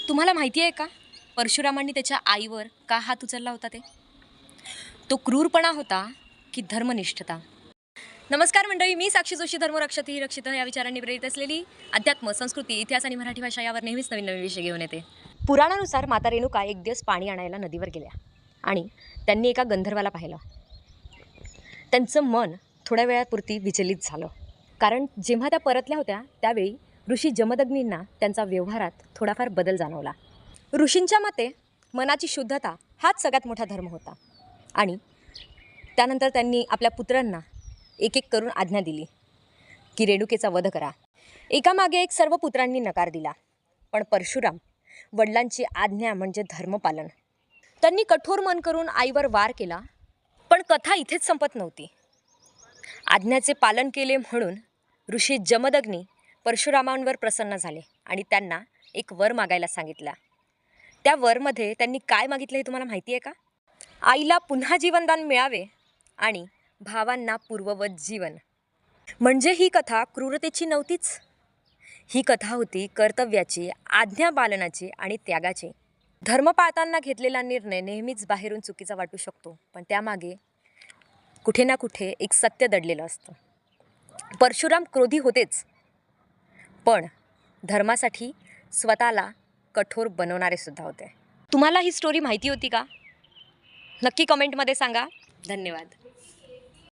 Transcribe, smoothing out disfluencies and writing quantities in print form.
तुम्हाला माहिती आहे का, परशुरामांनी त्याच्या आईवर का हात उचलला होता ते? तो क्रूरपणा होता की धर्मनिष्ठता? नमस्कार मंडळी, मी साक्षी जोशी. धर्मरक्षत ही रक्षित या विचारांनी प्रेरित असलेली अध्यात्म, संस्कृती, इतिहास आणि मराठी भाषा यावर नेहमीच नवीन नवीन विषय घेऊन येते. पुराणानुसार माता रेणुका एक दिवस पाणी आणायला नदीवर गेल्या आणि त्यांनी एका गंधर्वाला पाहिलं. त्यांचं मन थोड्या वेळापुरती विचलित झालं, कारण जेव्हा त्या परतल्या होत्या त्यावेळी ऋषी जमदग्नींना त्यांचा व्यवहारात थोडाफार बदल जाणवला. ऋषींच्या मते मनाची शुद्धता हाच सगळ्यात मोठा धर्म होता आणि त्यानंतर त्यांनी आपल्या पुत्रांना एक एक करून आज्ञा दिली की रेणुकेचा वध करा. एकामागे एक सर्व पुत्रांनी नकार दिला, पण परशुराम वडिलांची आज्ञा म्हणजे धर्मपालन. त्यांनी कठोर मन करून आईवर वार केला. पण कथा इथेच संपत नव्हती. आज्ञाचे पालन केले म्हणून ऋषी जमदग्नी परशुरामांवर प्रसन्न झाले आणि त्यांना एक वर मागायला सांगितला. त्या वरमध्ये त्यांनी काय मागितले हे तुम्हाला माहिती आहे का? आईला पुन्हा जीवनदान मिळावे आणि भावांना पूर्ववत जीवन. म्हणजे ही कथा क्रूरतेची नव्हतीच. ही कथा होती कर्तव्याची, आज्ञा पालनाची आणि त्यागाची. धर्म पाळताना घेतलेला निर्णय नेहमीच बाहेरून चुकीचा वाटू शकतो, पण त्यामागे कुठे ना कुठे एक सत्य दडलेलं असतं. परशुराम क्रोधी होतेच, पण धर्मासाठी स्वतःला कठोर बनवणारे सुद्धा होते. तुम्हाला ही स्टोरी माहिती होती का? नक्की कमेंटमध्ये सांगा. धन्यवाद.